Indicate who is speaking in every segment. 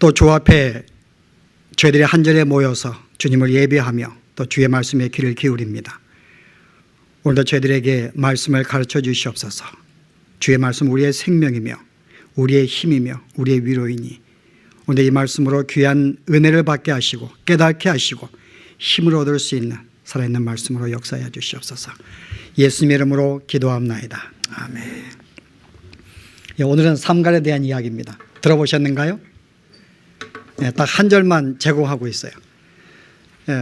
Speaker 1: 또 주 앞에 저희들이 한 절에 모여서 주님을 예배하며 또 주의 말씀에 귀를 기울입니다. 오늘도 저희들에게 말씀을 가르쳐 주시옵소서. 주의 말씀 우리의 생명이며 우리의 힘이며 우리의 위로이니 오늘 이 말씀으로 귀한 은혜를 받게 하시고 깨닫게 하시고 힘을 얻을 수 있는 살아있는 말씀으로 역사해 주시옵소서. 예수님의 이름으로 기도합나이다. 아멘. 오늘은 삼갈에 대한 이야기입니다. 들어보셨는가요? 딱 한 절만 제공하고 있어요.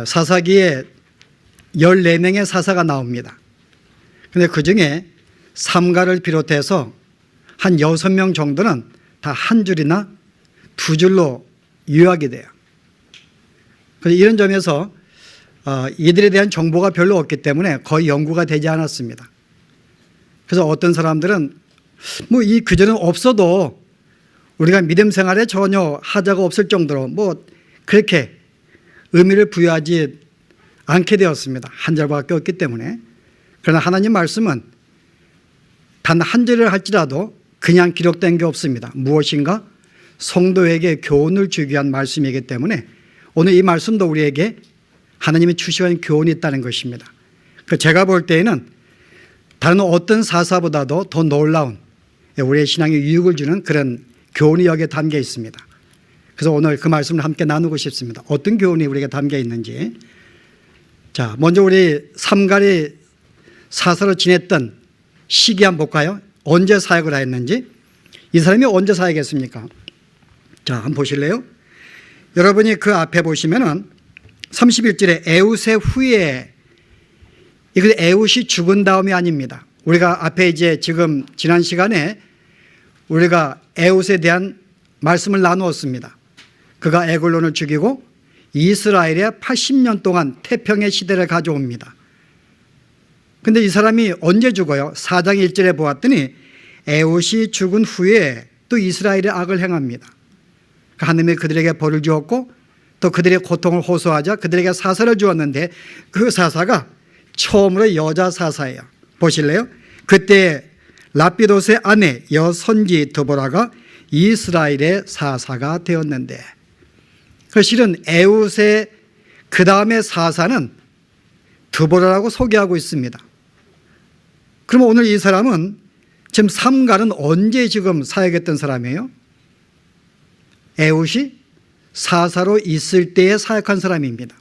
Speaker 1: 사사기에 14명의 사사가 나옵니다. 그런데 그 중에 삼갈을 비롯해서 한 6명 정도는 다 한 줄이나 두 줄로 요약이 돼요. 이런 점에서 이들에 대한 정보가 별로 없기 때문에 거의 연구가 되지 않았습니다. 그래서 어떤 사람들은 이 규절은 없어도 우리가 믿음 생활에 전혀 하자가 없을 정도로 그렇게 의미를 부여하지 않게 되었습니다. 한 절밖에 없기 때문에. 그러나 하나님 말씀은 단 한 절을 할지라도 그냥 기록된 게 없습니다. 무엇인가? 성도에게 교훈을 주기 위한 말씀이기 때문에 오늘 이 말씀도 우리에게 하나님이 주시는 교훈이 있다는 것입니다. 제가 볼 때에는 다른 어떤 사사보다도 더 놀라운 우리의 신앙에 유익을 주는 그런 교훈이 여기에 담겨 있습니다. 그래서 오늘 그 말씀을 함께 나누고 싶습니다. 어떤 교훈이 우리에게 담겨 있는지. 자, 먼저 우리 삼갈이 사사로 지냈던 시기 한번 볼까요? 언제 사역을 했는지. 이 사람이 언제 사역했습니까? 자, 한번 보실래요? 여러분이 그 앞에 보시면은 31절에 에웃의 후에, 이거 에웃이 죽은 다음이 아닙니다. 우리가 앞에 이제 지금 지난 시간에 우리가 에웃에 대한 말씀을 나누었습니다. 그가 에글론을 죽이고 이스라엘에 80년 동안 태평의 시대를 가져옵니다. 근데 이 사람이 언제 죽어요? 4장 1절에 보았더니 에웃이 죽은 후에 또 이스라엘의 악을 행합니다. 하나님이 그들에게 벌을 주었고 또 그들의 고통을 호소하자 그들에게 사사를 주었는데 그 사사가 처음으로 여자 사사예요. 보실래요? 그때 라피도스의 아내 여선지 드보라가 이스라엘의 사사가 되었는데, 실은 에웃의 그 다음에 사사는 드보라라고 소개하고 있습니다. 그럼 오늘 이 사람은 지금 삼갈은 언제 지금 사역했던 사람이에요? 에웃이 사사로 있을 때에 사역한 사람입니다.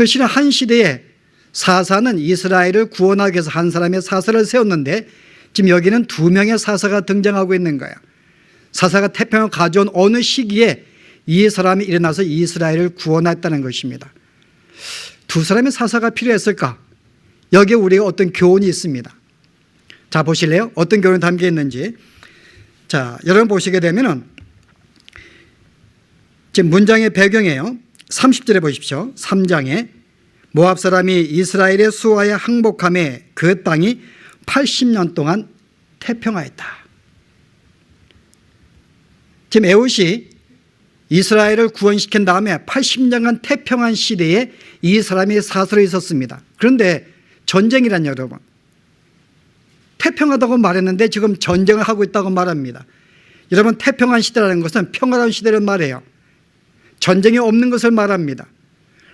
Speaker 1: 실은 한 시대에 사사는 이스라엘을 구원하기 위해서 한 사람의 사사를 세웠는데 지금 여기는 2명의 사사가 등장하고 있는 거예요. 사사가 태평을 가져온 어느 시기에 이 사람이 일어나서 이스라엘을 구원했다는 것입니다. 2사람의 사사가 필요했을까? 여기에 우리가 어떤 교훈이 있습니다. 자, 보실래요? 어떤 교훈이 담겨 있는지. 자, 여러분 보시게 되면은 지금 문장의 배경이에요. 30절에 보십시오. 3장에 모압 사람이 이스라엘의 수하에 항복함에 그 땅이 80년 동안 태평하였다. 지금 에웃이 이스라엘을 구원시킨 다음에 80년간 태평한 시대에 이 사람이 사사로 있었습니다. 그런데 전쟁이란 여러분, 태평하다고 말했는데 지금 전쟁을 하고 있다고 말합니다. 여러분, 태평한 시대라는 것은 평화로운 시대를 말해요. 전쟁이 없는 것을 말합니다.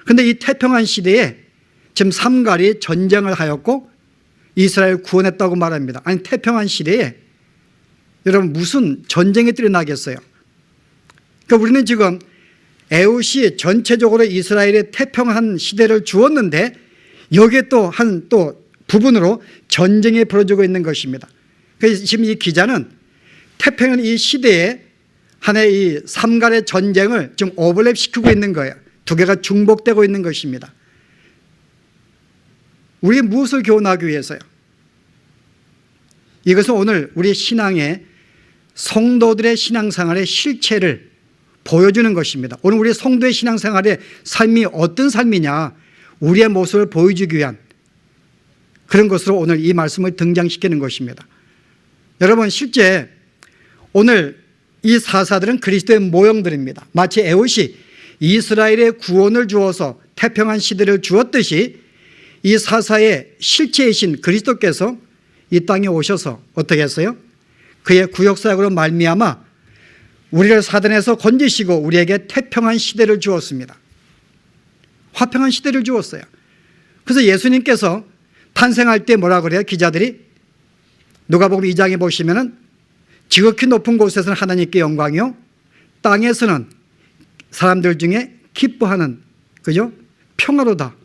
Speaker 1: 그런데 이 태평한 시대에 지금 삼갈이 전쟁을 하였고 이스라엘 구원했다고 말합니다. 아니, 태평한 시대에 여러분 무슨 전쟁이 일어나겠어요? 그러니까 우리는 지금 에웃이 전체적으로 이스라엘의 태평한 시대를 주었는데 여기에 또 부분으로 전쟁이 벌어지고 있는 것입니다. 그래서 지금 이 기자는 태평한 이 시대에 하나의 이 삼갈의 전쟁을 좀 오버랩시키고 있는 거예요. 두 개가 중복되고 있는 것입니다. 우리 무엇을 교훈하기 위해서요? 이것은 오늘 우리 신앙의 성도들의 신앙생활의 실체를 보여주는 것입니다. 오늘 우리 성도의 신앙생활의 삶이 어떤 삶이냐, 우리의 모습을 보여주기 위한 그런 것으로 오늘 이 말씀을 등장시키는 것입니다. 여러분, 실제 오늘 이 사사들은 그리스도의 모형들입니다. 마치 에웃이 이스라엘의 구원을 주어서 태평한 시대를 주었듯이 이 사사의 실체이신 그리스도께서 이 땅에 오셔서 어떻게 했어요? 그의 구역사역으로 말미암아 우리를 사단에서 건지시고 우리에게 태평한 시대를 주었습니다. 화평한 시대를 주었어요. 그래서 예수님께서 탄생할 때 뭐라 그래요? 기자들이 누가복음 2장에 보시면은 지극히 높은 곳에서는 하나님께 영광이요, 땅에서는 사람들 중에 기뻐하는, 그죠? 평화로다.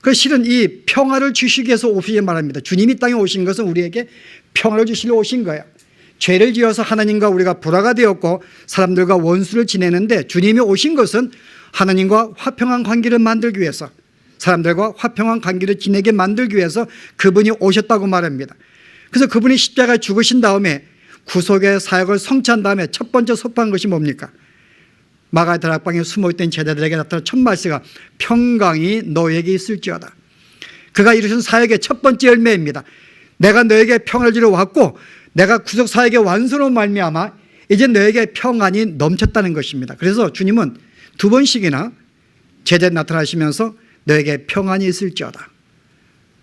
Speaker 1: 그 실은 이 평화를 주시기 위해서 오시기 말합니다. 주님이 땅에 오신 것은 우리에게 평화를 주시려 오신 거예요. 죄를 지어서 하나님과 우리가 불화가 되었고 사람들과 원수를 지내는데 주님이 오신 것은 하나님과 화평한 관계를 만들기 위해서, 사람들과 화평한 관계를 지내게 만들기 위해서 그분이 오셨다고 말합니다. 그래서 그분이 십자가에 죽으신 다음에 구속의 사역을 성취한 다음에 첫 번째 선포한 것이 뭡니까? 마가의 다락방에 숨어있던 제자들에게 나타난 첫 말씀가 평강이 너에게 있을지어다. 그가 이루신 사역의 첫 번째 열매입니다. 내가 너에게 평안을 주러 왔고 내가 구속 사역의 완성으로 말미암아 이제 너에게 평안이 넘쳤다는 것입니다. 그래서 주님은 두 번씩이나 제자에 나타나시면서 너에게 평안이 있을지어다.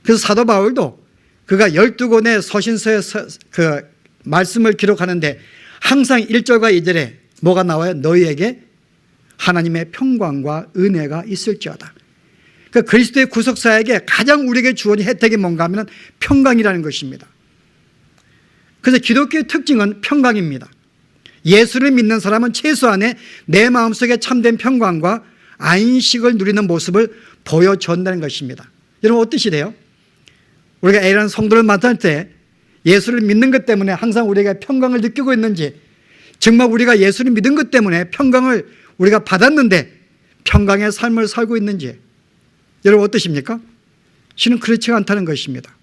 Speaker 1: 그래서 사도 바울도 그가 12권의 서신서의 그 말씀을 기록하는데 항상 1절과 2절에 뭐가 나와요? 너희에게 하나님의 평강과 은혜가 있을지어다. 그러니까 그리스도의 구속사역에 가장 우리에게 주어진 혜택이 뭔가 하면 평강이라는 것입니다. 그래서 기독교의 특징은 평강입니다. 예수를 믿는 사람은 최소한의 내 마음속에 참된 평강과 안식을 누리는 모습을 보여준다는 것입니다. 여러분 어떠시 돼요? 우리가 A라는 성도를 만날 때 예수를 믿는 것 때문에 항상 우리가 평강을 느끼고 있는지, 정말 우리가 예수를 믿은 것 때문에 평강을 우리가 받았는데 평강의 삶을 살고 있는지, 여러분 어떠십니까? 실은 그렇지 않다는 것입니다.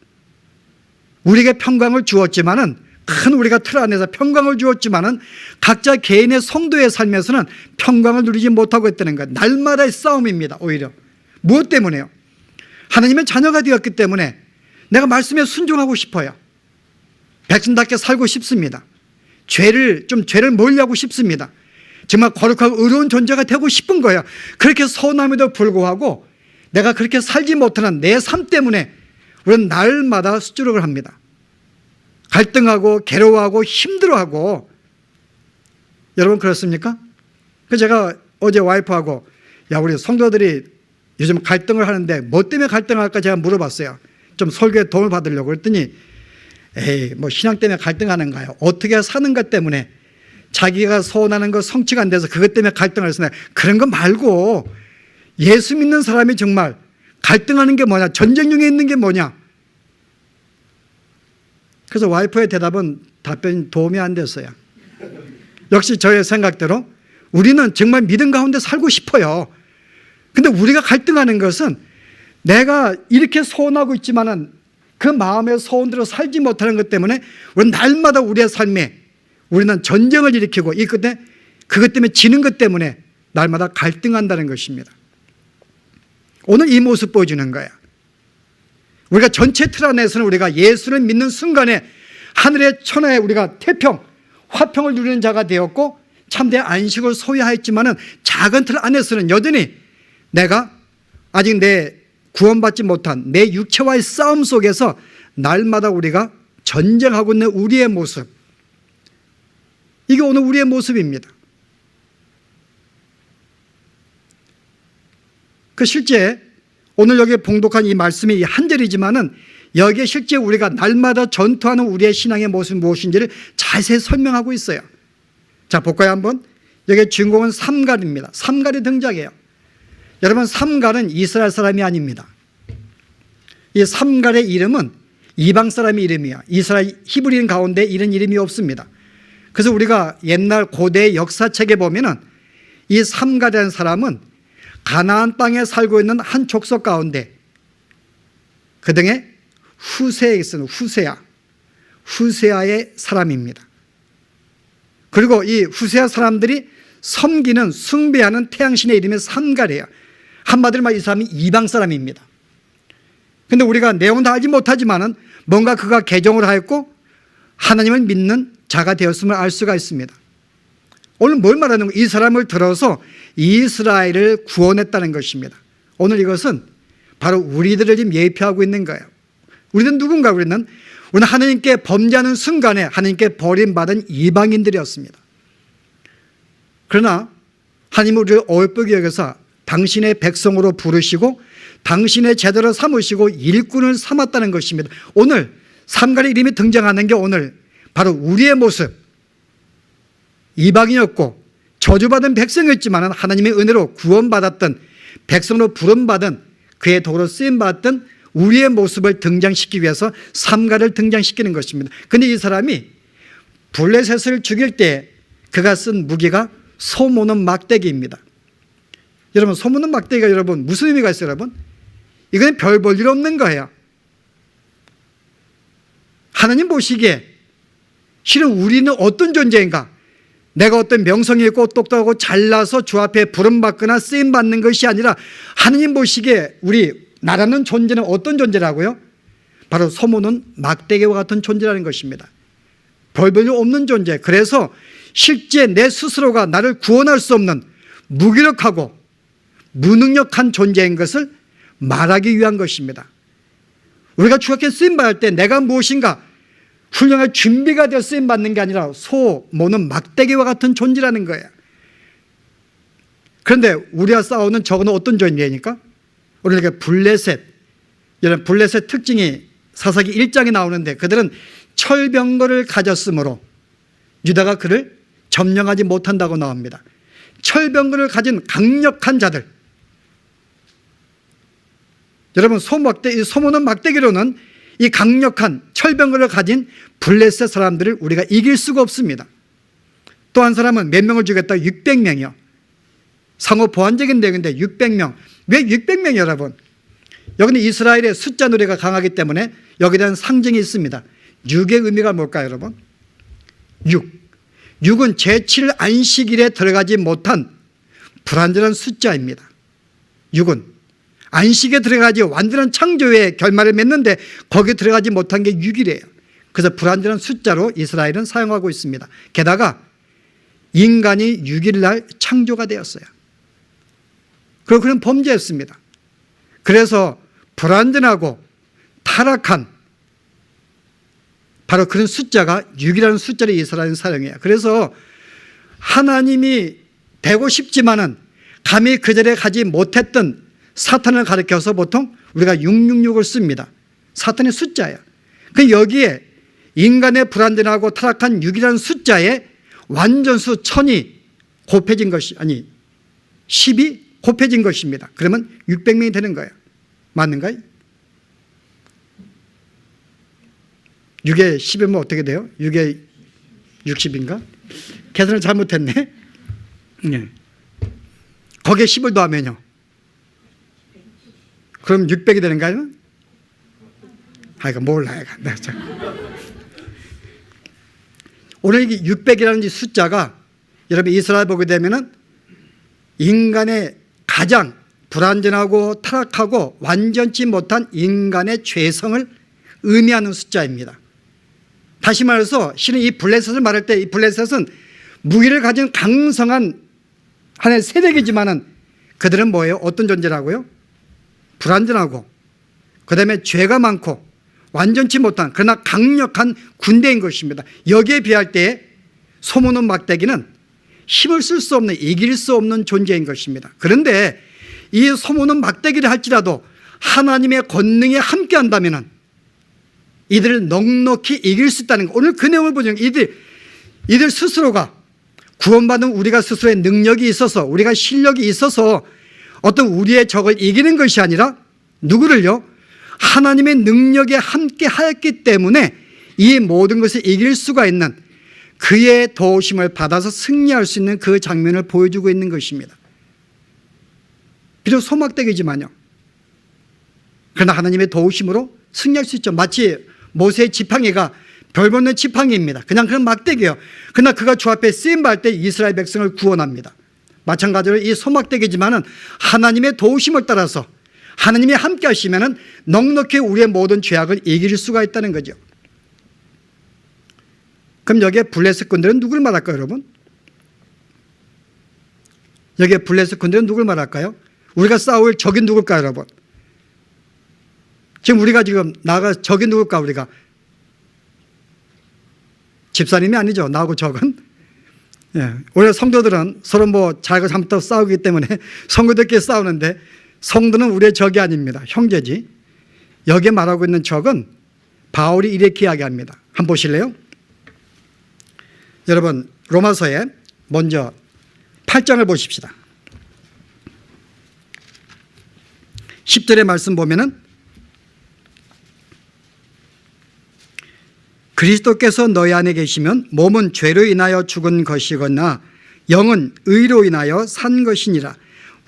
Speaker 1: 우리에게 평강을 주었지만은, 큰 우리가 틀 안에서 평강을 주었지만은 각자 개인의 성도의 삶에서는 평강을 누리지 못하고 있다는 것. 날마다의 싸움입니다. 오히려 무엇 때문에요? 하나님의 자녀가 되었기 때문에 내가 말씀에 순종하고 싶어요. 백성답게 살고 싶습니다. 죄를 멀리하고 싶습니다. 정말 거룩하고 의로운 존재가 되고 싶은 거예요. 그렇게 서운함에도 불구하고 내가 그렇게 살지 못하는 내 삶 때문에 우리는 날마다 수주력을 합니다. 갈등하고 괴로워하고 힘들어하고. 여러분 그렇습니까? 그래서 제가 어제 와이프하고 우리 성도들이 요즘 갈등을 하는데 뭐 때문에 갈등할까 제가 물어봤어요. 좀 설교에 도움을 받으려고. 그랬더니 뭐 신앙 때문에 갈등하는가요? 어떻게 사는가 때문에, 자기가 소원하는 거 성취가 안 돼서 그것 때문에 갈등을 했으나 그런 거 말고 예수 믿는 사람이 정말 갈등하는 게 뭐냐, 전쟁 중에 있는 게 뭐냐. 그래서 와이프의 답변이 도움이 안 됐어요. 역시 저의 생각대로 우리는 정말 믿음 가운데 살고 싶어요. 근데 우리가 갈등하는 것은 내가 이렇게 소원하고 있지만은 그 마음의 소원대로 살지 못하는 것 때문에 우리는 날마다 우리의 삶에 우리는 전쟁을 일으키고 이 끝에 그것 때문에 지는 것 때문에 날마다 갈등한다는 것입니다. 오늘 이 모습 보여주는 거야. 우리가 전체 틀 안에서는 우리가 예수를 믿는 순간에 하늘의 천하에 우리가 태평, 화평을 누리는 자가 되었고 참된 안식을 소유하였지만은 작은 틀 안에서는 여전히 내가 아직 내 구원받지 못한 내 육체와의 싸움 속에서 날마다 우리가 전쟁하고 있는 우리의 모습, 이게 오늘 우리의 모습입니다. 그 실제 오늘 여기 봉독한 이 말씀이 한 절이지만은 여기에 실제 우리가 날마다 전투하는 우리의 신앙의 모습이 무엇인지를 자세히 설명하고 있어요. 자, 볼까요 한번? 여기 주인공은 삼갈입니다. 삼갈이 등장해요. 여러분 삼갈은 이스라엘 사람이 아닙니다. 이 삼갈의 이름은 이방 사람의 이름이야. 이스라엘 히브리인 가운데 이런 이름이 없습니다. 그래서 우리가 옛날 고대 역사책에 보면은 이 삼갈이라는 사람은 가나안 땅에 살고 있는 한 족속 가운데 그 등에 후세에 있는 후세아의 사람입니다. 그리고 이 후세아 사람들이 섬기는 숭배하는 태양신의 이름이 삼갈이에요. 한마디로 말하면 이 사람이 이방 사람입니다. 그런데 우리가 내용은 다 알지 못하지만은 뭔가 그가 개종을 하였고 하나님을 믿는 자가 되었음을 알 수가 있습니다. 오늘 뭘 말하는 거예요? 이 사람을 들어서 이스라엘을 구원했다는 것입니다. 오늘 이것은 바로 우리들을 지금 예표하고 있는 거예요. 우리는 누군가? 우리는 하나님께 범죄하는 순간에 하나님께 버림받은 이방인들이었습니다. 그러나 하나님은 우리를 어여쁘게 여겨서 당신의 백성으로 부르시고 당신의 제자로 삼으시고 일꾼을 삼았다는 것입니다. 오늘 삼갈의 이름이 등장하는 게 오늘 바로 우리의 모습, 이방인이었고 저주받은 백성이었지만 하나님의 은혜로 구원받았던 백성으로 부름받은 그의 도로 쓰임받았던 우리의 모습을 등장시키기 위해서 삼갈을 등장시키는 것입니다. 그런데 이 사람이 블레셋을 죽일 때 그가 쓴 무기가 소모는 막대기입니다. 여러분, 소모는 막대기가 여러분 무슨 의미가 있어요? 여러분, 이건 별 볼 일 없는 거예요. 하나님 보시기에 실은 우리는 어떤 존재인가? 내가 어떤 명성이 있고 똑똑하고 잘나서 주 앞에 부름받거나 쓰임받는 것이 아니라 하나님 보시기에 우리 나라는 존재는 어떤 존재라고요? 바로 소모는 막대기와 같은 존재라는 것입니다. 별 볼 일 없는 존재. 그래서 실제 내 스스로가 나를 구원할 수 없는 무기력하고 무능력한 존재인 것을 말하기 위한 것입니다. 우리가 주 앞에 쓰임받을 때 내가 무엇인가 훌륭할 준비가 되어 쓰임받는 게 아니라 소모는 막대기와 같은 존재라는 거예요. 그런데 우리와 싸우는 저거는 어떤 존재입니까? 우리가 블레셋, 이런 블레셋 특징이 사사기 1장에 나오는데 그들은 철병거를 가졌으므로 유다가 그를 점령하지 못한다고 나옵니다. 철병거를 가진 강력한 자들. 여러분, 소모는 막대기로는 이 강력한 철병거를 가진 블레셋 사람들을 우리가 이길 수가 없습니다. 또 한 사람은 몇 명을 죽였다? 600명이요. 상호 보완적인 내용인데 600명. 왜 600명이요, 여러분? 여기는 이스라엘의 숫자 노래가 강하기 때문에 여기에 대한 상징이 있습니다. 6의 의미가 뭘까요, 여러분? 6은 제7 안식일에 들어가지 못한 불완전한 숫자입니다. 6은 안식에 들어가지 완전한 창조의 결말을 맺는데 거기에 들어가지 못한 게 6이래요. 그래서 불완전한 숫자로 이스라엘은 사용하고 있습니다. 게다가 인간이 6일 날 창조가 되었어요. 그리고 그런 범죄였습니다. 그래서 불완전하고 타락한 바로 그런 숫자가 6이라는 숫자를 이스라엘은 사용해요. 그래서 하나님이 되고 싶지만은 감히 그 자리에 가지 못했던 사탄을 가리켜서 보통 우리가 666을 씁니다. 사탄의 숫자예요. 그 여기에 인간의 불완전하고 타락한 6이라는 숫자에 완전수 1000이 곱해진 것이 10이 곱해진 것입니다. 그러면 600명이 되는 거예요. 맞는가요? 6에 10이면 어떻게 돼요? 6에 60인가? 계산을 잘못했네. 네. 거기에 10을 더하면요. 그럼 600이 되는가요? 이거 몰라요. 오늘 이 600이라는 숫자가 여러분 이스라엘 보게 되면은 인간의 가장 불완전하고 타락하고 완전치 못한 인간의 죄성을 의미하는 숫자입니다. 다시 말해서 실은 이 블레셋을 말할 때 이 블레셋은 무기를 가진 강성한 하나의 세력이지만은 그들은 뭐예요? 어떤 존재라고요? 불완전하고 그 다음에 죄가 많고 완전치 못한 그러나 강력한 군대인 것입니다. 여기에 비할 때 소모는 막대기는 힘을 쓸 수 없는 이길 수 없는 존재인 것입니다. 그런데 이 소모는 막대기를 할지라도 하나님의 권능에 함께 한다면 이들을 넉넉히 이길 수 있다는 것. 오늘 그 내용을 보면 이들 스스로가 구원받은 우리가 스스로의 능력이 있어서 우리가 실력이 있어서 어떤 우리의 적을 이기는 것이 아니라 누구를요? 하나님의 능력에 함께 하였기 때문에 이 모든 것을 이길 수가 있는 그의 도우심을 받아서 승리할 수 있는 그 장면을 보여주고 있는 것입니다. 비록 소막대기지만요. 그러나 하나님의 도우심으로 승리할 수 있죠. 마치 모세의 지팡이가 별볼없는 지팡이입니다. 그냥 그런 막대기예요. 그러나 그가 주 앞에 쓰임받을 때 이스라엘 백성을 구원합니다. 마찬가지로 이 소막대기지만은 하나님의 도우심을 따라서 하나님이 함께 하시면은 넉넉히 우리의 모든 죄악을 이길 수가 있다는 거죠. 그럼 여기에 블레셋 군대는 누굴 말할까요, 여러분? 여기에 블레셋 군대는 누굴 말할까요? 우리가 싸울 적이 누굴까요, 여러분? 지금 우리가 나가 적이 누굴까, 우리가? 집사님이 아니죠. 나하고 적은. 원래 성도들은 서로 뭐 잘고 잘못하고 싸우기 때문에 성도들끼리 싸우는데 성도는 우리의 적이 아닙니다. 형제지. 여기에 말하고 있는 적은 바울이 이렇게 이야기합니다. 한번 보실래요? 여러분 로마서에 먼저 8장을 보십시다. 10절의 말씀 보면은 그리스도께서 너희 안에 계시면 몸은 죄로 인하여 죽은 것이거나 영은 의로 인하여 산 것이니라.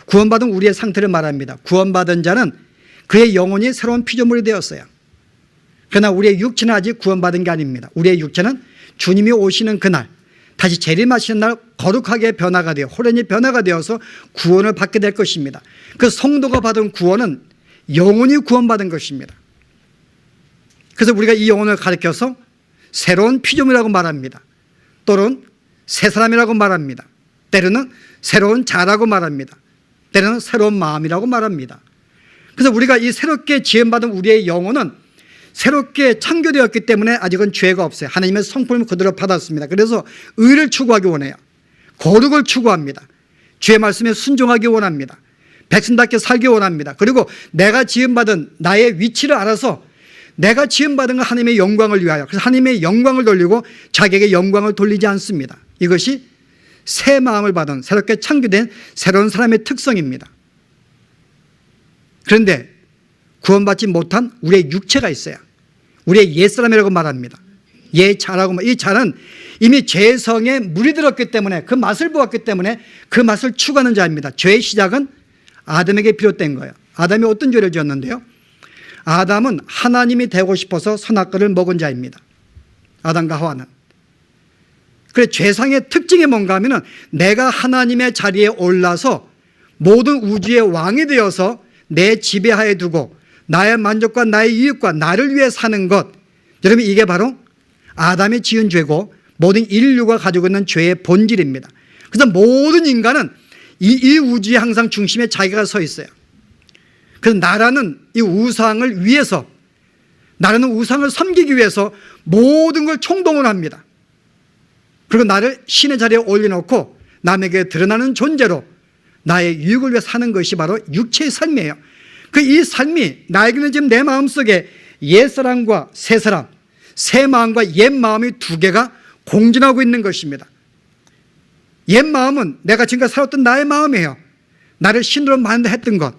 Speaker 1: 구원받은 우리의 상태를 말합니다. 구원받은 자는 그의 영혼이 새로운 피조물이 되었어요. 그러나 우리의 육체는 아직 구원받은 게 아닙니다. 우리의 육체는 주님이 오시는 그날 다시 재림하시는 날 거룩하게 변화가 되어 호련히 변화가 되어서 구원을 받게 될 것입니다. 그 성도가 받은 구원은 영혼이 구원받은 것입니다. 그래서 우리가 이 영혼을 가리켜서 새로운 피조물이라고 말합니다. 또는 새 사람이라고 말합니다. 때로는 새로운 자라고 말합니다. 때로는 새로운 마음이라고 말합니다. 그래서 우리가 이 새롭게 지음받은 우리의 영혼은 새롭게 창조되었기 때문에 아직은 죄가 없어요. 하나님의 성품을 그대로 받았습니다. 그래서 의를 추구하기 원해요. 거룩을 추구합니다. 주의 말씀에 순종하기 원합니다. 백성답게 살기 원합니다. 그리고 내가 지음받은 나의 위치를 알아서 내가 지음받은 건 하나님의 영광을 위하여, 그래서 하나님의 영광을 돌리고 자기에게 영광을 돌리지 않습니다. 이것이 새 마음을 받은 새롭게 창조된 새로운 사람의 특성입니다. 그런데 구원받지 못한 우리의 육체가 있어요. 우리의 옛사람이라고 말합니다. 옛자라고. 이 자는 이미 죄성에 물이 들었기 때문에 그 맛을 보았기 때문에 그 맛을 추구하는 자입니다. 죄의 시작은 아담에게 비롯된 거예요. 아담이 어떤 죄를 지었는데요? 아담은 하나님이 되고 싶어서 선악과를 먹은 자입니다. 아담과 하와는. 그래, 죄상의 특징이 뭔가 하면은 내가 하나님의 자리에 올라서 모든 우주의 왕이 되어서 내 지배하에 두고 나의 만족과 나의 이익과 나를 위해 사는 것. 여러분, 이게 바로 아담이 지은 죄고 모든 인류가 가지고 있는 죄의 본질입니다. 그래서 모든 인간은 이 우주의 항상 중심에 자기가 서 있어요. 그래서 나라는 이 우상을 위해서, 나라는 우상을 섬기기 위해서 모든 걸 총동원 합니다. 그리고 나를 신의 자리에 올려놓고 남에게 드러나는 존재로 나의 유익을 위해 사는 것이 바로 육체의 삶이에요. 그 이 삶이 나에게는 지금 내 마음속에 옛사람과 새사람, 새 마음과 옛 마음이 두 개가 공존하고 있는 것입니다. 옛 마음은 내가 지금까지 살았던 나의 마음이에요. 나를 신으로 만들었던 것.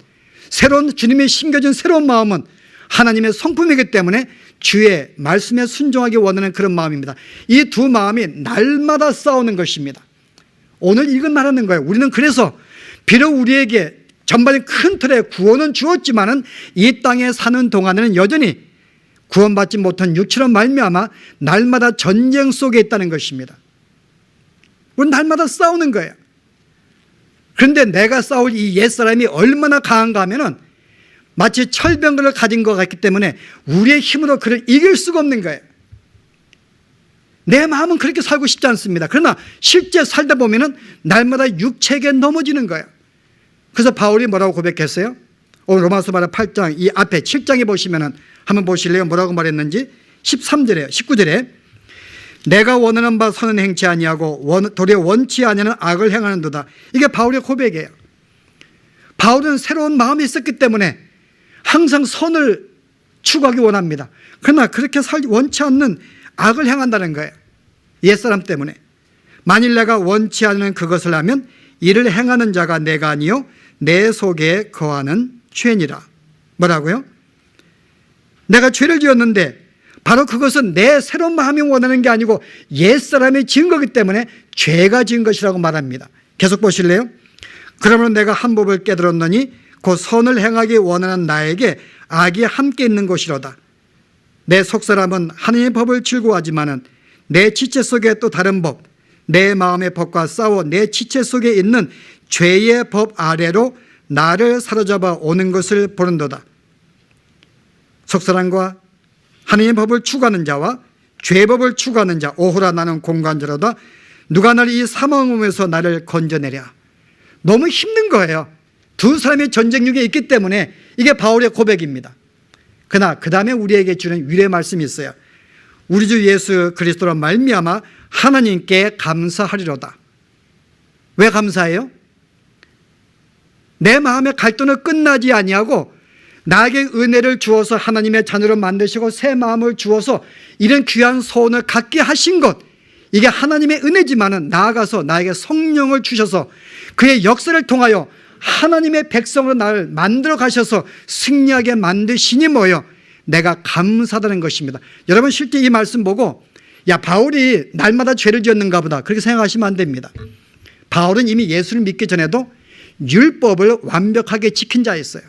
Speaker 1: 새로운 주님이 심겨준 새로운 마음은 하나님의 성품이기 때문에 주의 말씀에 순종하기 원하는 그런 마음입니다. 이 두 마음이 날마다 싸우는 것입니다. 오늘 이건 말하는 거예요. 우리는 그래서 비록 우리에게 전반적인 큰 틀의 구원은 주었지만은 이 땅에 사는 동안에는 여전히 구원받지 못한 육체로 말미암아 날마다 전쟁 속에 있다는 것입니다. 우리는 날마다 싸우는 거예요. 그런데 내가 싸울 이 옛사람이 얼마나 강한가 하면은 마치 철병거를 가진 것 같기 때문에 우리의 힘으로 그를 이길 수가 없는 거예요. 내 마음은 그렇게 살고 싶지 않습니다. 그러나 실제 살다 보면은 날마다 육체에게 넘어지는 거예요. 그래서 바울이 뭐라고 고백했어요? 오늘 로마서 8장 이 앞에 7장에 보시면은 한번 보실래요? 뭐라고 말했는지 13절에 19절에 내가 원하는 바 선은 행치 아니하고 도리어 원치 아니하는 악을 행하는도다. 이게 바울의 고백이에요. 바울은 새로운 마음이 있었기 때문에 항상 선을 추구하기 원합니다. 그러나 그렇게 원치 않는 악을 행한다는 거예요. 옛사람 때문에. 만일 내가 원치 않는 그것을 하면 이를 행하는 자가 내가 아니요 내 속에 거하는 죄니라. 뭐라고요? 내가 죄를 지었는데 바로 그것은 내 새로운 마음이 원하는 게 아니고 옛사람이 지은 거기 때문에 죄가 지은 것이라고 말합니다. 계속 보실래요? 그러므로 내가 한 법을 깨달았노니 곧 선을 행하기 원하는 나에게 악이 함께 있는 것이로다. 내 속사람은 하나님의 법을 즐거워하지만은 내 지체 속에 또 다른 법, 내 마음의 법과 싸워 내 지체 속에 있는 죄의 법 아래로 나를 사로잡아 오는 것을 보는도다. 속사람과 하나님의 법을 추구하는 자와 죄법을 추구하는 자, 오호라 나는 공간자로다. 누가 나를 이 사망함에서 나를 건져내랴. 너무 힘든 거예요. 두 사람의 전쟁력이 있기 때문에 이게 바울의 고백입니다. 그러나 그 다음에 우리에게 주는 위로의 말씀이 있어요. 우리 주 예수 그리스도로 말미암아 하나님께 감사하리로다. 왜 감사해요? 내 마음의 갈등은 끝나지 아니하고 나에게 은혜를 주어서 하나님의 자녀로 만드시고 새 마음을 주어서 이런 귀한 소원을 갖게 하신 것, 이게 하나님의 은혜지만은 나아가서 나에게 성령을 주셔서 그의 역사를 통하여 하나님의 백성으로 나를 만들어 가셔서 승리하게 만드시니 뭐예요? 내가 감사하다는 것입니다. 여러분 실제 이 말씀 보고 야, 바울이 날마다 죄를 지었는가 보다 그렇게 생각하시면 안 됩니다. 바울은 이미 예수를 믿기 전에도 율법을 완벽하게 지킨 자였어요.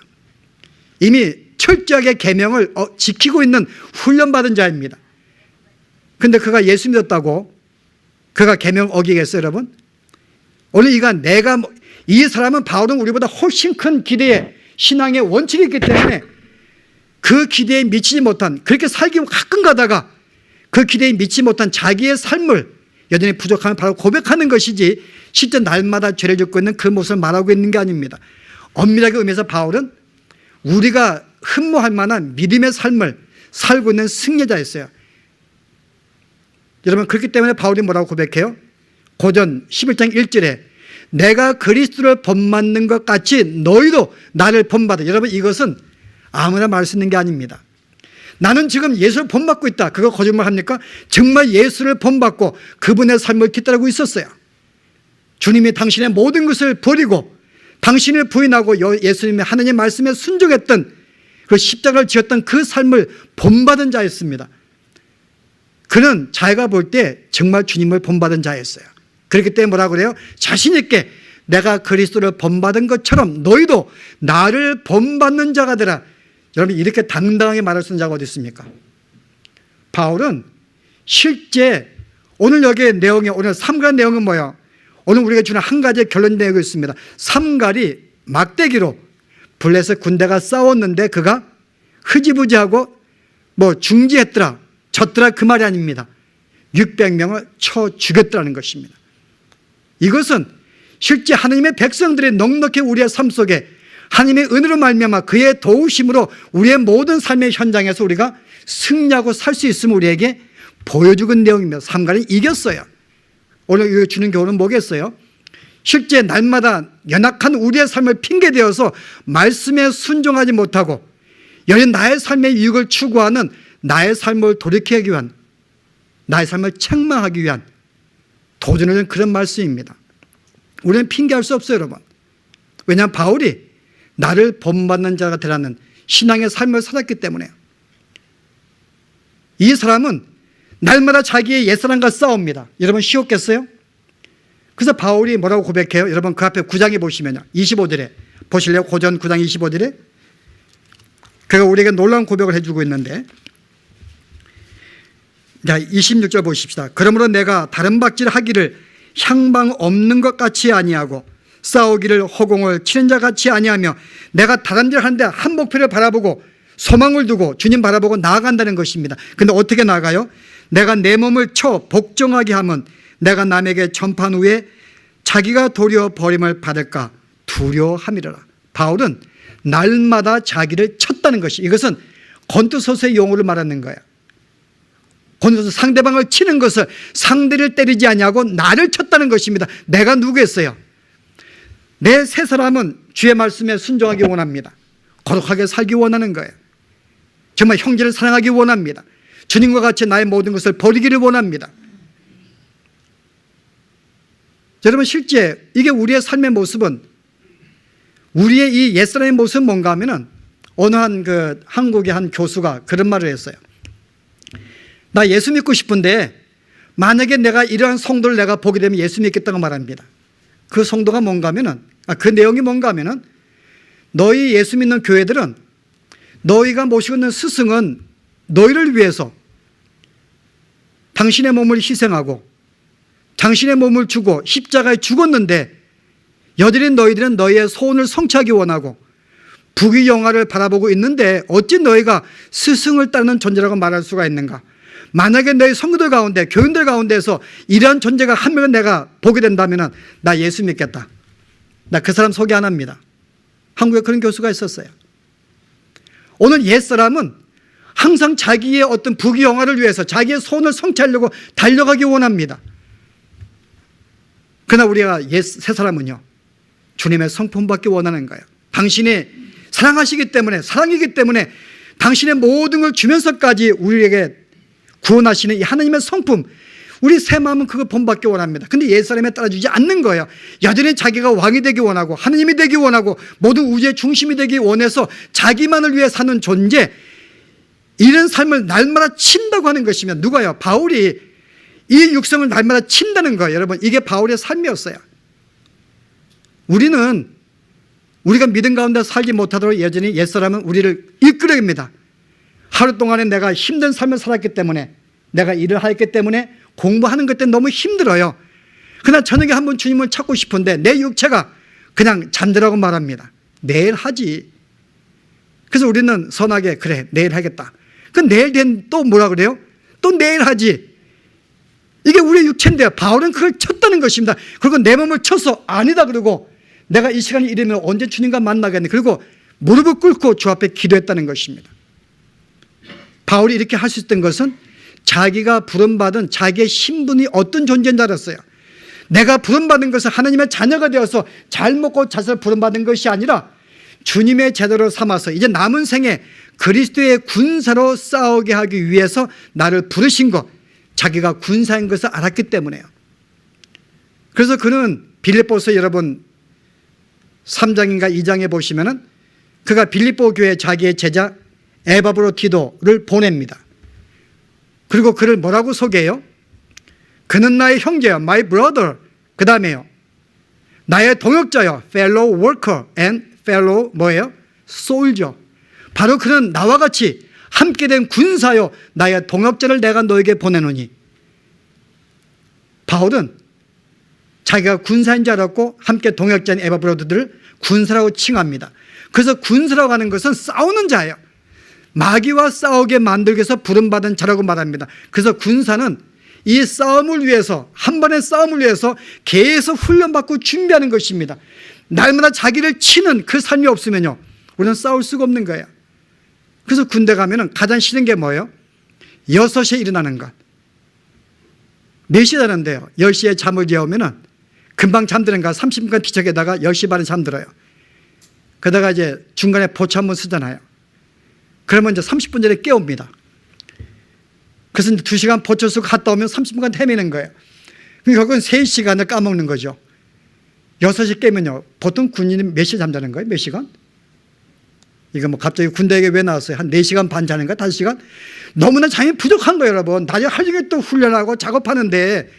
Speaker 1: 이미 철저하게 계명을 지키고 있는 훈련받은 자입니다. 그런데 그가 예수 믿었다고 그가 계명 어기겠어요, 여러분? 오늘 이 사람은 바울은 우리보다 훨씬 큰 기대의 신앙의 원칙이 있기 때문에 그 기대에 미치지 못한, 그렇게 살기 가끔 가다가 그 기대에 미치지 못한 자기의 삶을 여전히 부족함을 바로 고백하는 것이지 실제 날마다 죄를 짓고 있는 그 모습을 말하고 있는 게 아닙니다. 엄밀하게 의미해서 바울은 우리가 흠모할 만한 믿음의 삶을 살고 있는 승리자였어요. 여러분 그렇기 때문에 바울이 뭐라고 고백해요? 고전 11장 1절에 내가 그리스도를 본받는 것 같이 너희도 나를 본받아. 여러분 이것은 아무나 말 수 있는 게 아닙니다. 나는 지금 예수를 본받고 있다. 그거 거짓말 합니까? 정말 예수를 본받고 그분의 삶을 뒤따르고 있었어요. 주님이 당신의 모든 것을 버리고 당신을 부인하고 예수님의 하나님의 말씀에 순종했던 그 십자가를 지었던 그 삶을 본받은 자였습니다. 그는 자기가 볼 때 정말 주님을 본받은 자였어요. 그렇기 때문에 뭐라고 그래요? 자신 있게 내가 그리스도를 본받은 것처럼 너희도 나를 본받는 자가 되라. 여러분 이렇게 당당하게 말할 수 있는 자가 어디 있습니까? 바울은 실제 오늘 여기에 내용이, 오늘 삼갈 내용은 뭐예요? 오늘 우리가 주는 한 가지의 결론 내용이 있습니다. 삼갈이 막대기로 블레셋 군대가 싸웠는데 그가 흐지부지하고 중지했더라, 졌더라 그 말이 아닙니다. 600명을 쳐 죽였다는 것입니다. 이것은 실제 하나님의 백성들이 넉넉히 우리의 삶 속에 하나님의 은혜로 말미암아 그의 도우심으로 우리의 모든 삶의 현장에서 우리가 승리하고 살 수 있음을 우리에게 보여주는 내용입니다. 삼갈이 이겼어요. 오늘 주는 교훈은 뭐겠어요? 실제 날마다 연약한 우리의 삶을 핑계대어서 말씀에 순종하지 못하고 여린 나의 삶의 유익을 추구하는 나의 삶을 돌이키기 위한, 나의 삶을 책망하기 위한 도전을 그런 말씀입니다. 우리는 핑계할 수 없어요, 여러분. 왜냐하면 바울이 나를 본받는 자가 되라는 신앙의 삶을 살았기 때문에요. 이 사람은 날마다 자기의 옛사람과 싸웁니다. 여러분 쉬웠겠어요? 그래서 바울이 뭐라고 고백해요? 여러분 그 앞에 9장에 보시면요, 25절에 보실래요? 고전 9장 25절에 그가 우리에게 놀라운 고백을 해주고 있는데, 자 26절 보십시다. 그러므로 내가 다른 박질 하기를 향방 없는 것 같이 아니하고 싸우기를 허공을 치는 자 같이 아니하며 내가 다른 일 하는데 한 목표를 바라보고 소망을 두고 주님 바라보고 나아간다는 것입니다. 근데 어떻게 나아가요? 내가 내 몸을 쳐 복종하게 하면 내가 남에게 전판 후에 자기가 도리어 버림을 받을까 두려워함이라. 바울은 날마다 자기를 쳤다는 것이, 이것은 권투소서의 용어를 말하는 거예요. 권투소서 상대방을 치는 것을 상대를 때리지 아니하고 나를 쳤다는 것입니다. 내가 누구겠어요? 내 새 사람은 주의 말씀에 순종하기 원합니다. 거룩하게 살기 원하는 거예요. 정말 형제를 사랑하기 원합니다. 주님과 같이 나의 모든 것을 버리기를 원합니다. 여러분 실제 이게 우리의 삶의 모습은, 우리의 이 옛사람의 모습은 뭔가 하면은 어느 한국의 한 교수가 그런 말을 했어요. 나 예수 믿고 싶은데 만약에 내가 이러한 성도를 내가 보게 되면 예수 믿겠다고 말합니다. 그 성도가 뭔가 하면은, 그 내용이 뭔가 하면은, 너희 예수 믿는 교회들은 너희가 모시고 있는 스승은 너희를 위해서 당신의 몸을 희생하고 당신의 몸을 주고 십자가에 죽었는데 여전히 너희들은 너희의 소원을 성취하기 원하고 부귀영화를 바라보고 있는데 어찌 너희가 스승을 따르는 존재라고 말할 수가 있는가? 만약에 너희 성도들 가운데, 교인들 가운데서 이러한 존재가 한 명은 내가 보게 된다면 나 예수 믿겠다. 나 그 사람 소개 안 합니다. 한국에 그런 교수가 있었어요. 오늘 옛사람은 항상 자기의 어떤 부귀영화를 위해서 자기의 소원을 성취하려고 달려가기 원합니다. 그러나 우리가 새 사람은요, 주님의 성품 받기 원하는 거예요. 당신이 사랑하시기 때문에, 사랑이기 때문에 당신의 모든 걸 주면서까지 우리에게 구원하시는 이 하나님의 성품, 우리 새 마음은 그걸 본받기 원합니다. 근데 옛사람에 따라주지 않는 거예요. 여전히 자기가 왕이 되기 원하고 하나님이 되기 원하고 모든 우주의 중심이 되기 원해서 자기만을 위해 사는 존재, 이런 삶을 날마다 친다고 하는 것이면 누가요? 바울이 이 육성을 날마다 친다는 거예요. 여러분, 이게 바울의 삶이었어요. 우리가 믿음 가운데 살지 못하도록 여전히 옛사람은 우리를 이끌어냅니다. 하루 동안에 내가 힘든 삶을 살았기 때문에, 내가 일을 했기 때문에 공부하는 것 때문에 너무 힘들어요. 그러나 저녁에 한번 주님을 찾고 싶은데 내 육체가 그냥 잠들라고 말합니다. 내일 하지. 그래서 우리는 선하게, 그래 내일 하겠다. 그 내일 된 또 뭐라 그래요? 또 내일 하지. 이게 우리의 육체인데요. 바울은 그걸 쳤다는 것입니다. 그리고 내 몸을 쳐서 아니다 그러고, 내가 이 시간이 이르면 언제 주님과 만나겠네. 그리고 무릎을 꿇고 주 앞에 기도했다는 것입니다. 바울이 이렇게 할 수 있던 것은 자기가 부름받은 자기의 신분이 어떤 존재인 줄 알았어요. 내가 부름받은 것은 하나님의 자녀가 되어서 잘 먹고 자서 부름받은 것이 아니라 주님의 제도로 삼아서 이제 남은 생에 그리스도의 군사로 싸우게 하기 위해서 나를 부르신 것, 자기가 군사인 것을 알았기 때문에요. 그래서 그는 빌립보서 여러분 3장인가 2장에 보시면은 그가 빌립보 교회 자기의 제자 에바브로디도를 보냅니다. 그리고 그를 뭐라고 소개해요? 그는 나의 형제요, my brother. 그 다음에요, 나의 동역자요, fellow worker and fellow 뭐예요? soldier. 바로 그는 나와 같이 함께 된 군사요, 나의 동역자를 내가 너에게 보내노니. 바울은 자기가 군사인 줄 알았고 함께 동역자인 에바브로드들을 군사라고 칭합니다. 그래서 군사라고 하는 것은 싸우는 자예요. 마귀와 싸우게 만들기 위해서 부름받은 자라고 말합니다. 그래서 군사는 이 싸움을 위해서, 한 번의 싸움을 위해서 계속 훈련받고 준비하는 것입니다. 날마다 자기를 치는 그 삶이 없으면요, 우리는 싸울 수가 없는 거예요. 그래서 군대 가면은 가장 싫은 게 뭐예요? 6시에 일어나는 것. 4시에 자는데요, 10시에 잠을 재우면은 금방 잠드는가 30분간 뒤척에다가 10시 반에 잠들어요. 그러다가 이제 중간에 보초 한번 쓰잖아요. 그러면 이제 30분 전에 깨웁니다. 그래서 이제 2시간 보초 쓰고 갔다 오면 30분간 헤매는 거예요. 결국은 3시간을 까먹는 거죠. 6시 깨면요, 보통 군인이 몇 시에 잠자는 거예요? 몇 시간? 이거 뭐 갑자기 군대에 왜 나왔어요? 한 4시간 반 자는가? 5시간? 너무나 잠이 부족한 거예요, 여러분. 낮에 하루 종일 또 훈련하고 작업하는데.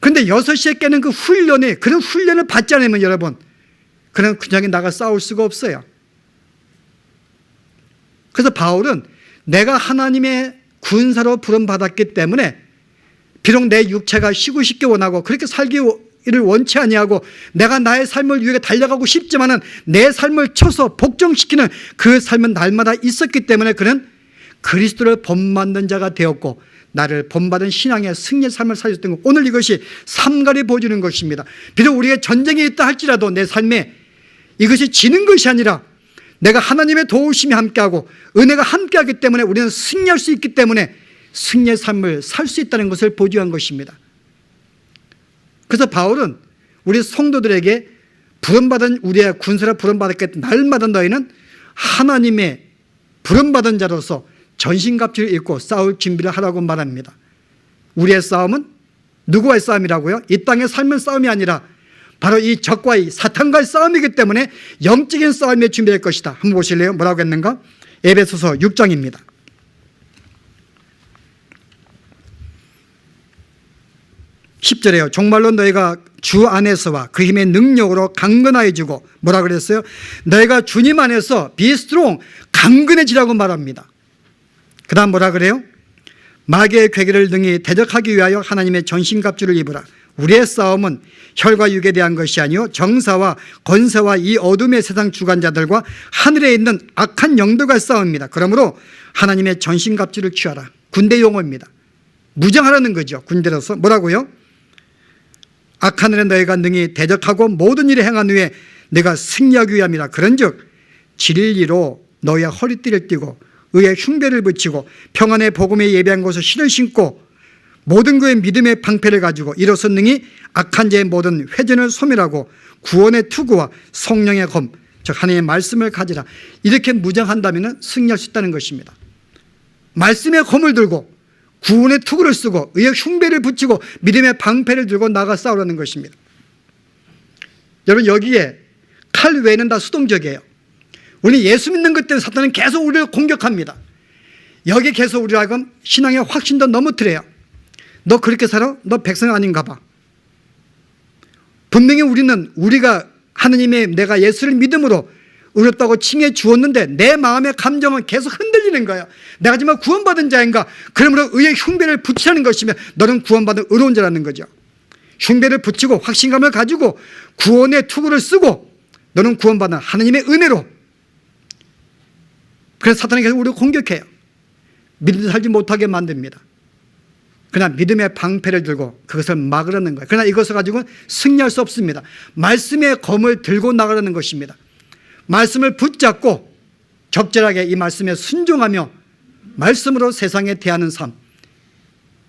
Speaker 1: 근데 6시에 깨는 그 훈련이, 그런 훈련을 받지 않으면 여러분, 그냥 나가 싸울 수가 없어요. 그래서 바울은 내가 하나님의 군사로 부름받았기 때문에 비록 내 육체가 쉬고 싶게 원하고 그렇게 살기를 원치 아니하고 내가 나의 삶을 위해 달려가고 싶지만은 내 삶을 쳐서 복종시키는 그 삶은 날마다 있었기 때문에 그는 그리스도를 본받는 자가 되었고 나를 본받은 신앙의 승리의 삶을 살았던 것. 오늘 이것이 삼갈이 보여주는 것입니다. 비록 우리의 전쟁이 있다 할지라도 내 삶에 이것이 지는 것이 아니라 내가 하나님의 도우심이 함께하고 은혜가 함께하기 때문에 우리는 승리할 수 있기 때문에 승리의 삶을 살 수 있다는 것을 보여주한 것입니다. 그래서 바울은 우리 성도들에게 부름받은, 우리의 군사로 부름받았기 때문에 날마다 너희는 하나님의 부름받은 자로서 전신갑주를 입고 싸울 준비를 하라고 말합니다. 우리의 싸움은 누구와의 싸움이라고요? 이 땅의 삶은 싸움이 아니라 바로 이 적과 이 사탄과의 싸움이기 때문에 영적인 싸움에 준비할 것이다. 한번 보실래요? 뭐라고 했는가? 에베소서 6장입니다. 10절에요. 정말로 너희가 주 안에서와 그 힘의 능력으로 강건해지고, 뭐라 그랬어요? 너희가 주님 안에서 be strong, 강건해지라고 말합니다. 그 다음 뭐라 그래요? 마귀의 괴계를 능히 대적하기 위하여 하나님의 전신갑주를 입으라. 우리의 싸움은 혈과 육에 대한 것이 아니요 정사와 권세와 이 어둠의 세상 주관자들과 하늘에 있는 악한 영들과의 싸움입니다. 그러므로 하나님의 전신갑주를 취하라. 군대 용어입니다. 무장하라는 거죠. 군대로서. 뭐라고요? 악한 일에 너희가 능히 대적하고 모든 일을 행한 후에 내가 승리하기 위함이라. 그런즉 진리로 너희의 허리띠를 띠고 의의 흉배를 붙이고 평안의 복음에 예배한 곳에 신을 신고 모든 그의 믿음의 방패를 가지고 이로써 능히 악한 자의 모든 회전을 소멸하고 구원의 투구와 성령의 검, 즉 하나님의 말씀을 가지라. 이렇게 무장한다면 승리할 수 있다는 것입니다. 말씀의 검을 들고 구원의 투구를 쓰고 의의 흉배를 붙이고 믿음의 방패를 들고 나가 싸우라는 것입니다. 여러분, 여기에 칼 외에는 다 수동적이에요. 우리 예수 믿는 것 때문에 사탄은 계속 우리를 공격합니다. 여기 계속 우리하고 신앙의 확신도 넘어뜨려요. 너 그렇게 살아? 너 백성 아닌가 봐. 분명히 우리가 하느님의 내가 예수를 믿음으로 의롭다고 칭해 주었는데 내 마음의 감정은 계속 흔들리는 거예요. 내가 정말 구원받은 자인가? 그러므로 의의 흉배를 붙이라는 것이며 너는 구원받은 의로운 자라는 거죠. 흉배를 붙이고 확신감을 가지고 구원의 투구를 쓰고 너는 구원받은 하느님의 은혜로. 그래서 사탄이 계속 우리를 공격해요. 믿음도 살지 못하게 만듭니다. 그러나 믿음의 방패를 들고 그것을 막으라는 거예요. 그러나 이것을 가지고는 승리할 수 없습니다. 말씀의 검을 들고 나가라는 것입니다. 말씀을 붙잡고 적절하게 이 말씀에 순종하며 말씀으로 세상에 대하는 삶.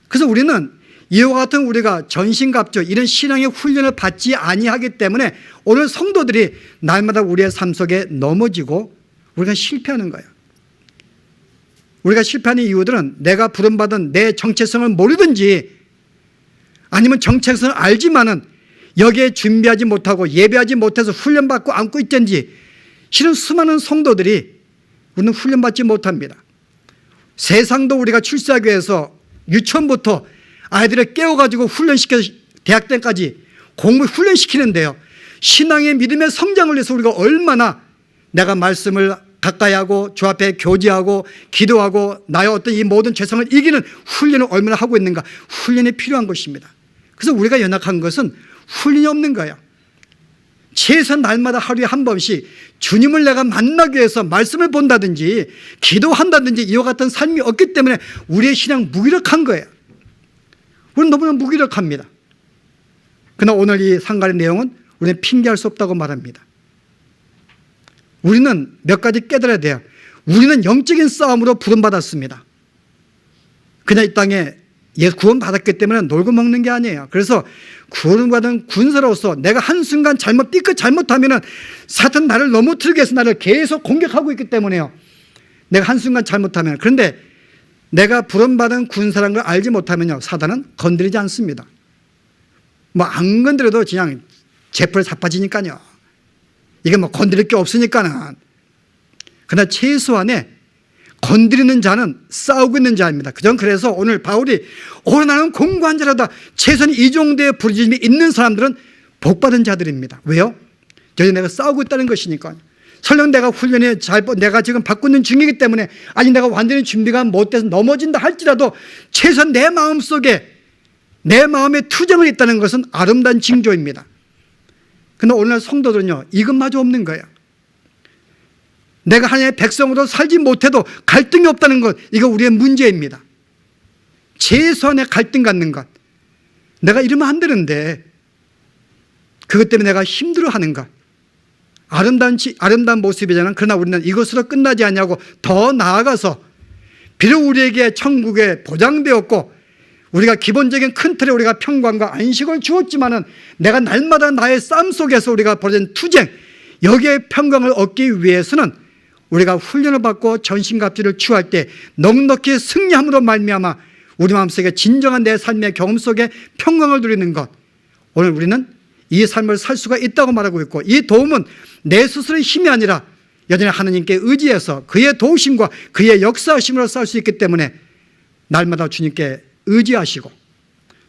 Speaker 1: 그래서 우리는 이와 같은 우리가 전신갑주 이런 신앙의 훈련을 받지 아니하기 때문에 오늘 성도들이 날마다 우리의 삶 속에 넘어지고 우리가 실패하는 거예요. 우리가 실패하는 이유들은 내가 부름받은 내 정체성을 모르든지 아니면 정체성을 알지만은 여기에 준비하지 못하고 예배하지 못해서 훈련받고 안고 있든지 실은 수많은 성도들이 우리는 훈련받지 못합니다. 세상도 우리가 출세하기 위해서 유치원부터 아이들을 깨워가지고 훈련시켜서 대학 때까지 공부 훈련시키는데요. 신앙의 믿음의 성장을 위해서 우리가 얼마나 내가 말씀을 가까이 하고 주 앞에 교제하고 기도하고 나의 어떤 이 모든 죄성을 이기는 훈련을 얼마나 하고 있는가. 훈련이 필요한 것입니다. 그래서 우리가 연약한 것은 훈련이 없는 거예요. 최소한 날마다 하루에 한 번씩 주님을 내가 만나기 위해서 말씀을 본다든지 기도한다든지 이와 같은 삶이 없기 때문에 우리의 신앙 무기력한 거예요. 우리는 너무나 무기력합니다. 그러나 오늘 이 상갈의 내용은 우리는 핑계할 수 없다고 말합니다. 우리는 몇 가지 깨달아야 돼요. 우리는 영적인 싸움으로 부름받았습니다. 그냥 이 땅에 구원받았기 때문에 놀고 먹는 게 아니에요. 그래서 구원받은 군사로서 내가 한순간 삐끗 잘못하면 사탄 나를 넘어뜨리기 위해서 나를 계속 공격하고 있기 때문에요. 내가 한순간 잘못하면. 그런데 내가 부름받은 군사라는 걸 알지 못하면요, 사단은 건드리지 않습니다. 뭐 안 건드려도 그냥 제풀 자빠지니까요. 이게 뭐 건드릴 게 없으니까는. 그러나 최소한에 건드리는 자는 싸우고 있는 자입니다. 그래서 오늘 바울이 나는 공고한 자라다. 최소한 이 정도의 부르짖음이 있는 사람들은 복받은 자들입니다. 왜요? 저희 내가 싸우고 있다는 것이니까. 설령 내가 훈련에 내가 지금 받고 있는 중이기 때문에 아니 내가 완전히 준비가 못돼서 넘어진다 할지라도 최소한 내 마음속에 내 마음에 투정이 있다는 것은 아름다운 징조입니다. 그러나 오늘날 성도들은요, 이것마저 없는 거예요. 내가 하나님의 백성으로 살지 못해도 갈등이 없다는 것, 이거 우리의 문제입니다. 최소한의 갈등 갖는 것. 내가 이러면 안 되는데 그것 때문에 내가 힘들어하는 것. 아름다운 모습이잖아. 그러나 우리는 이것으로 끝나지 않냐고 더 나아가서 비록 우리에게 천국에 보장되었고 우리가 기본적인 큰 틀에 우리가 평강과 안식을 주었지만은 내가 날마다 나의 삶 속에서 우리가 벌여진 투쟁, 여기에 평강을 얻기 위해서는 우리가 훈련을 받고 전신갑주를 취할 때 넉넉히 승리함으로 말미암아 우리 마음속에 진정한 내 삶의 경험 속에 평강을 누리는 것. 오늘 우리는 이 삶을 살 수가 있다고 말하고 있고 이 도움은 내 스스로의 힘이 아니라 여전히 하나님께 의지해서 그의 도우심과 그의 역사하심으로 살 수 있기 때문에 날마다 주님께 의지하시고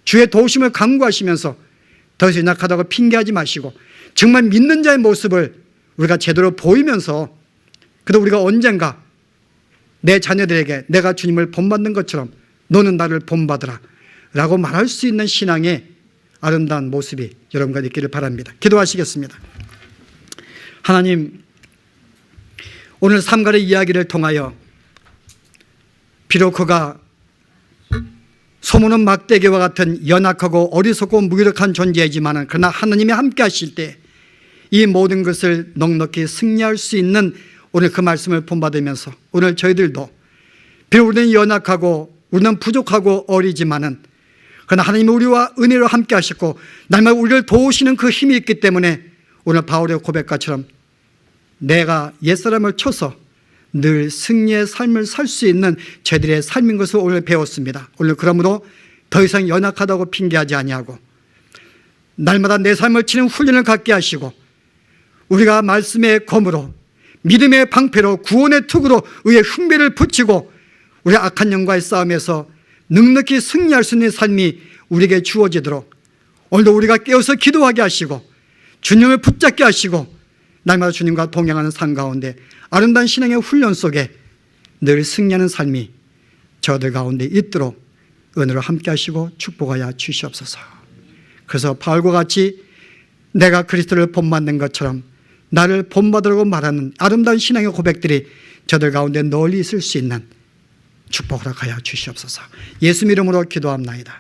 Speaker 1: 주의 도우심을 간구하시면서 더 이상 연약하다고 핑계하지 마시고 정말 믿는 자의 모습을 우리가 제대로 보이면서 그래도 우리가 언젠가 내 자녀들에게 내가 주님을 본받는 것처럼 너는 나를 본받으라 라고 말할 수 있는 신앙의 아름다운 모습이 여러분과 있기를 바랍니다. 기도하시겠습니다. 하나님, 오늘 삼갈의 이야기를 통하여 비록 그가 소문은 막대기와 같은 연약하고 어리석고 무기력한 존재이지만 그러나 하나님이 함께 하실 때 이 모든 것을 넉넉히 승리할 수 있는 오늘 그 말씀을 본받으면서 오늘 저희들도 비록 우리는 연약하고 우리는 부족하고 어리지만은 그러나 하나님이 우리와 은혜로 함께 하셨고 날마다 우리를 도우시는 그 힘이 있기 때문에 오늘 바울의 고백과처럼 내가 옛사람을 쳐서 늘 승리의 삶을 살 수 있는 저희들의 삶인 것을 오늘 배웠습니다. 오늘 그러므로 더 이상 연약하다고 핑계하지 아니하고 날마다 내 삶을 치는 훈련을 갖게 하시고 우리가 말씀의 검으로 믿음의 방패로 구원의 투구로 의의 흉배를 붙이고 우리 악한 영과의 싸움에서 넉넉히 승리할 수 있는 삶이 우리에게 주어지도록 오늘도 우리가 깨어서 기도하게 하시고 주님을 붙잡게 하시고 날마다 주님과 동행하는 삶 가운데 아름다운 신앙의 훈련 속에 늘 승리하는 삶이 저들 가운데 있도록 은혜로 함께 하시고 축복하여 주시옵소서. 그래서 바울과 같이 내가 그리스도를 본받는 것처럼 나를 본받으라고 말하는 아름다운 신앙의 고백들이 저들 가운데 널리 있을 수 있는 축복을 하여 주시옵소서. 예수 이름으로 기도합나이다.